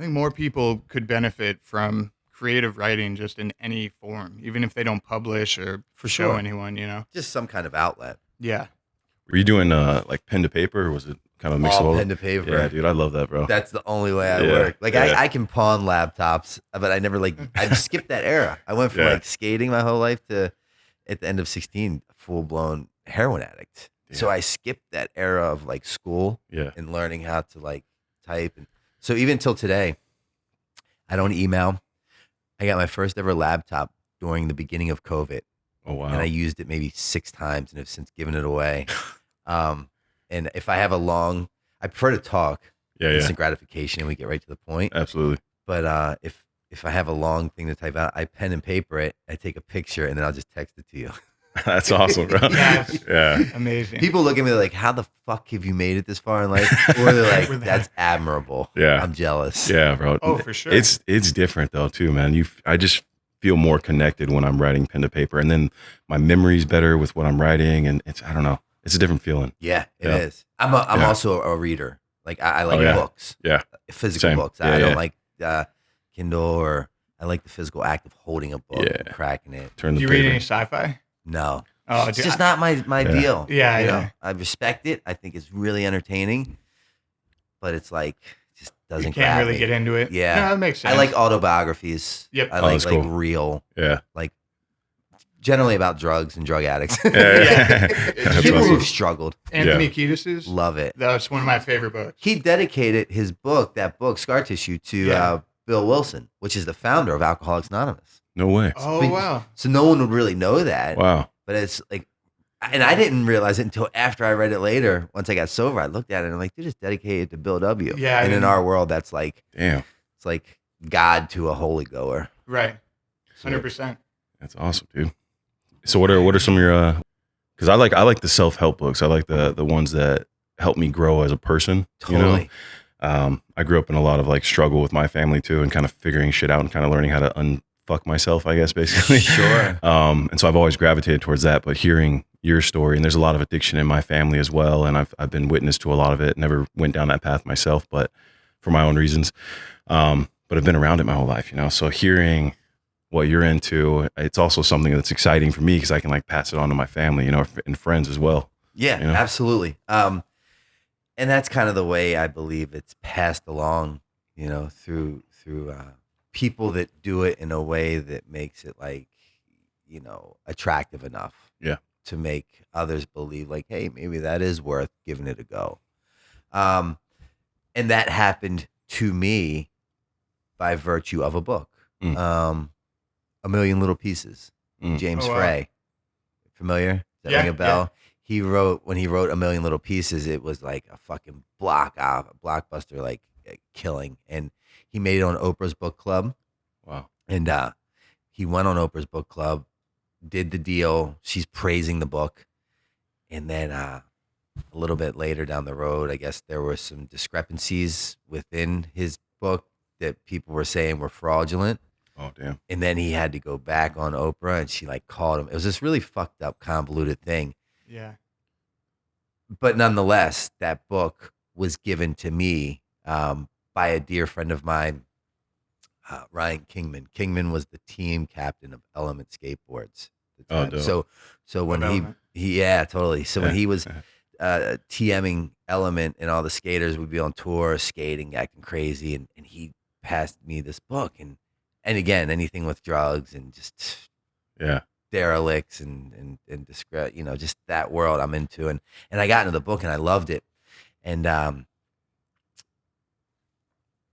I think more people could benefit from creative writing just in any form, even if they don't publish or For show sure. anyone, Just some kind of outlet. Yeah. Were you doing like pen to paper, or was it kind of a mix of All all? pen to paper. Yeah, dude, I love that, bro. That's the only way I Yeah, work. Like yeah. I can pawn laptops, but I never I skipped that era. I went from Yeah. like skating my whole life to at the end of 16, full blown heroin addict. So Yeah. I skipped that era of like school Yeah. and learning how to like type. And so even till today, I don't email. I got my first ever laptop during the beginning of COVID. Oh wow. And I used it maybe 6 times and have since given it away. And if I have I prefer to talk, Yeah, instant gratification, and we get right to the point. absolutely. But if I have a long thing to type out, I pen and paper it, I take a picture, and then I'll just text it to you. That's awesome, bro. That's Yeah. amazing. People look at me like, how the fuck have you made it this far in life? Or they're like, With that. that's admirable. Yeah. I'm jealous. Yeah, bro. Oh, for sure. It's different though too, man. I just feel more connected when I'm writing pen to paper, and then my memory's better with what I'm writing, and I don't know. It's a different feeling. Yeah, it Yeah. is. I'm Yeah. also a reader. Like I like Oh, yeah. books, Yeah. physical Same. books. Yeah, I don't yeah. like Kindle, or I like the physical act of holding a book Yeah. and cracking it. Turn Do the you read paper. any sci-fi? No. Oh, It's dude, just not my Yeah. deal. Yeah, you yeah. know? I respect it. I think it's really entertaining, but it's like just doesn't you can't grab really me. get into it. Yeah. No, that makes sense. I like autobiographies. Yep. I Oh, like that's cool. real, Yeah. like generally about drugs and drug addicts. Yeah. That's People awesome. who've struggled. Anthony Yeah. Kiedis's. Love it. That's one of my favorite books. He dedicated that book, Scar Tissue, to Yeah. Bill Wilson, which is the founder of Alcoholics Anonymous. No way. Oh, But- wow. So no one would really know that. Wow. But it's like, and I didn't realize it until after I read it later. Once I got sober, I looked at it and I'm like, dude, it's dedicated to Bill W. Yeah, I And in didn't- our world, that's like, Damn. it's like God to a holy goer. Right. 100%. That's awesome, dude. So what are some of your because I like the self-help books. I like the ones that help me grow as a person. Totally. You know? I grew up in a lot of like struggle with my family too, and kind of figuring shit out and kind of learning how to unfuck myself, I guess, basically. Sure. And so I've always gravitated towards that. But hearing your story, and there's a lot of addiction in my family as well, and I've been witness to a lot of it. Never went down that path myself, but for my own reasons. But I've been around it my whole life, you know. So hearing what you're into, it's also something that's exciting for me because I can like pass it on to my family, you know, and friends as well. Yeah, You know? absolutely. And that's kind of the way I believe it's passed along, you know, through people that do it in a way that makes it like, you know, attractive enough. Yeah. To make others believe like, hey, maybe that is worth giving it a go. And that happened to me by virtue of a book. Mm. A Million Little Pieces, Mm. James Oh, wow. Frey. Familiar? Does that Yeah, ring a bell? When he wrote A Million Little Pieces, it was like a fucking blockbuster, like killing. And he made it on Oprah's book club. Wow. And he went on Oprah's book club, did the deal. She's praising the book. And then a little bit later down the road, I guess there were some discrepancies within his book that people were saying were fraudulent. Oh, damn. And then he had to go back on Oprah, and she like called him. It was this really fucked up, convoluted thing. Yeah. But nonetheless, that book was given to me by a dear friend of mine, Ryan Kingman. Kingman was the team captain of Element Skateboards. at the Oh, time. dope. So when Element. yeah, totally. So when Yeah. he was TMing Element and all the skaters would be on tour, skating, acting crazy, and he passed me this book, and again, anything with drugs and just Yeah. derelicts and discreet, you know, just that world I'm into, and I got into the book and I loved it, and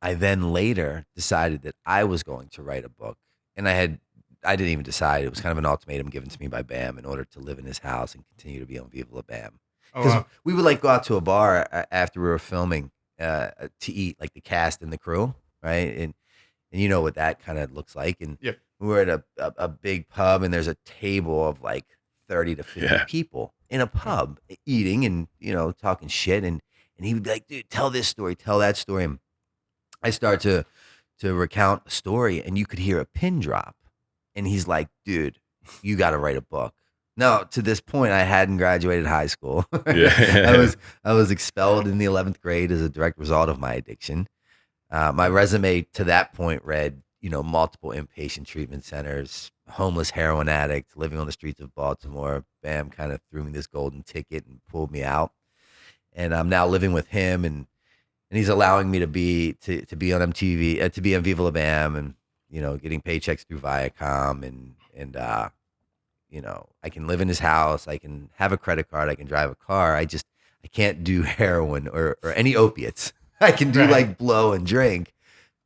I then later decided that I was going to write a book, and I didn't even decide. It was kind of an ultimatum given to me by Bam in order to live in his house and continue to be on Viva La Bam. Oh, Because wow. we would like go out to a bar after we were filming to eat, like the cast and the crew, right? And you know what that kind of looks like. And Yep. we were at a big pub, and there's a table of like 30 to 50 Yeah. people in a pub eating and, you know, talking shit. And he would be like, dude, tell this story, tell that story. And I start to recount a story, and you could hear a pin drop. And he's like, dude, you got to write a book. No, to this point, I hadn't graduated high school. Yeah. I was expelled in the 11th grade as a direct result of my addiction. My resume to that point read, multiple inpatient treatment centers, homeless heroin addict, living on the streets of Baltimore. Bam, kind of threw me this golden ticket and pulled me out. And I'm now living with him, and he's allowing me to be on MTV, to be on Viva La Bam, and getting paychecks through Viacom, and I can live in his house, I can have a credit card, I can drive a car. I can't do heroin or any opiates. I can do like blow and drink.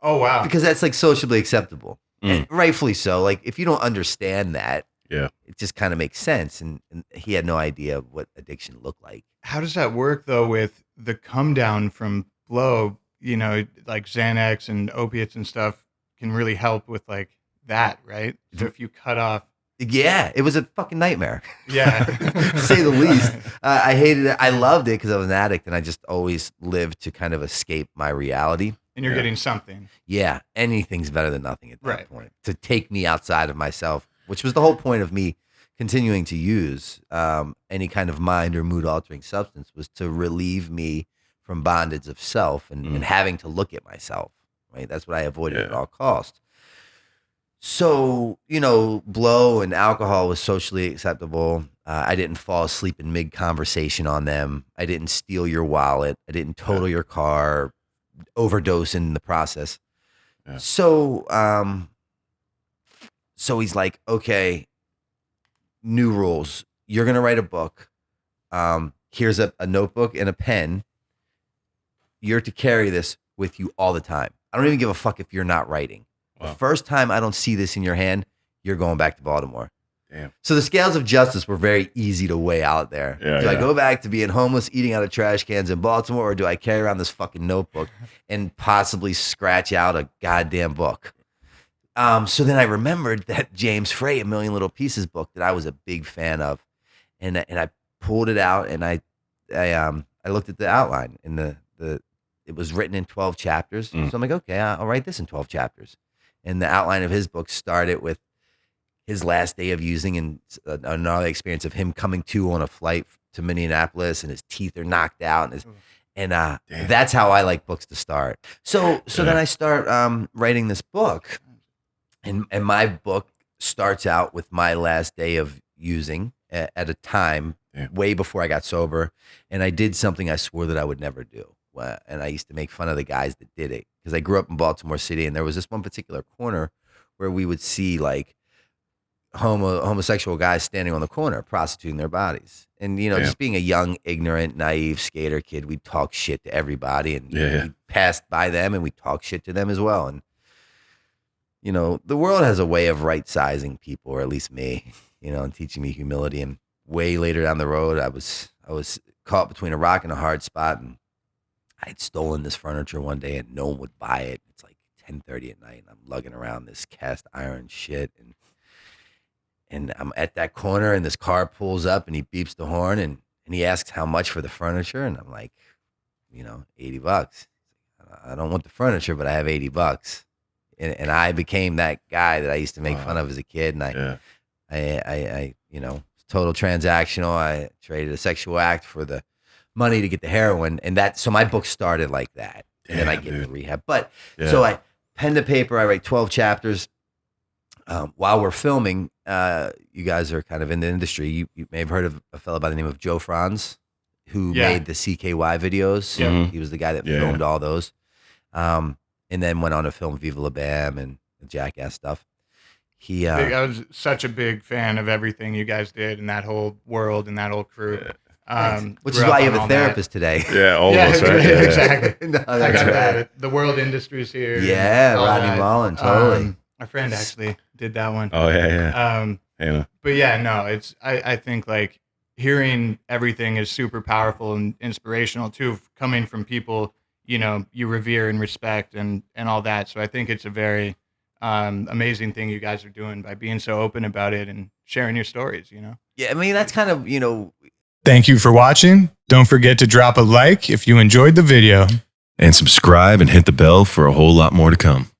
Oh wow! Because that's like socially acceptable, and rightfully so. Like if you don't understand that, it just kind of makes sense. And he had no idea what addiction looked like. How does that work though with the come down from blow? Like Xanax and opiates and stuff can really help with like that, right? So if you cut off. Yeah, it was a fucking nightmare. Yeah. To say the least. I hated it. I loved it because I was an addict, and I just always lived to kind of escape my reality. And you're getting something. Yeah, anything's better than nothing at that point. To take me outside of myself, which was the whole point of me continuing to use any kind of mind or mood altering substance, was to relieve me from bondage of self and having to look at myself. Right, that's what I avoided at all costs. So, blow and alcohol was socially acceptable. I didn't fall asleep in mid-conversation on them. I didn't steal your wallet. I didn't total your car, overdose in the process. Yeah. So he's like, okay, new rules. You're going to write a book. Here's a notebook and a pen. You're to carry this with you all the time. I don't even give a fuck if you're not writing. Wow. The first time I don't see this in your hand, you're going back to Baltimore. Damn. So the scales of justice were very easy to weigh out there. Do I go back to being homeless, eating out of trash cans in Baltimore, or do I carry around this fucking notebook and possibly scratch out a goddamn book? So then I remembered that James Frey, A Million Little Pieces book that I was a big fan of, and I pulled it out and I looked at the outline, and it was written in 12 chapters. So I'm like, okay, I'll write this in 12 chapters. And the outline of his book started with his last day of using and another experience of him coming to on a flight to Minneapolis, and his teeth are knocked out, and that's how I like books to start. So then I start writing this book, and my book starts out with my last day of using at a time way before I got sober, and I did something I swore that I would never do. And I used to make fun of the guys that did it because I grew up in Baltimore City, and there was this one particular corner where we would see like homosexual guys standing on the corner prostituting their bodies. And, just being a young, ignorant, naive skater kid, we'd talk shit to everybody, and we passed by them and we talk shit to them as well. And, the world has a way of right-sizing people, or at least me, and teaching me humility. And way later down the road, I was caught between a rock and a hard spot, and I had stolen this furniture one day and no one would buy it. It's like 10:30 at night, and I'm lugging around this cast iron shit, and I'm at that corner, and this car pulls up, and he beeps the horn, and he asks how much for the furniture, and I'm like, $80. I don't want the furniture, but I have $80. And I became that guy that I used to make fun of as a kid, and I total transactional. I traded a sexual act for the money to get the heroin, and so my book started like that, and then I get into rehab. But so I pen to paper, I write 12 chapters. While we're filming, you guys are kind of in the industry. You may have heard of a fellow by the name of Joe Franz, who made the CKY videos. Yeah. He was the guy that filmed all those, and then went on to film Viva La Bam and the Jackass stuff. I was such a big fan of everything you guys did in that whole world and that whole crew. Which is why you have a therapist today. Yeah, almost, right? Yeah, exactly. No, I got the World Industries here. Yeah, Rodney Mullen, totally. My friend actually did that one. Oh, yeah. But yeah, no, I think like hearing everything is super powerful and inspirational too, coming from people, you revere and respect and all that. So I think it's a very amazing thing you guys are doing by being so open about it and sharing your stories, Yeah, I mean, that's kind of, Thank you for watching. Don't forget to drop a like if you enjoyed the video. And subscribe and hit the bell for a whole lot more to come.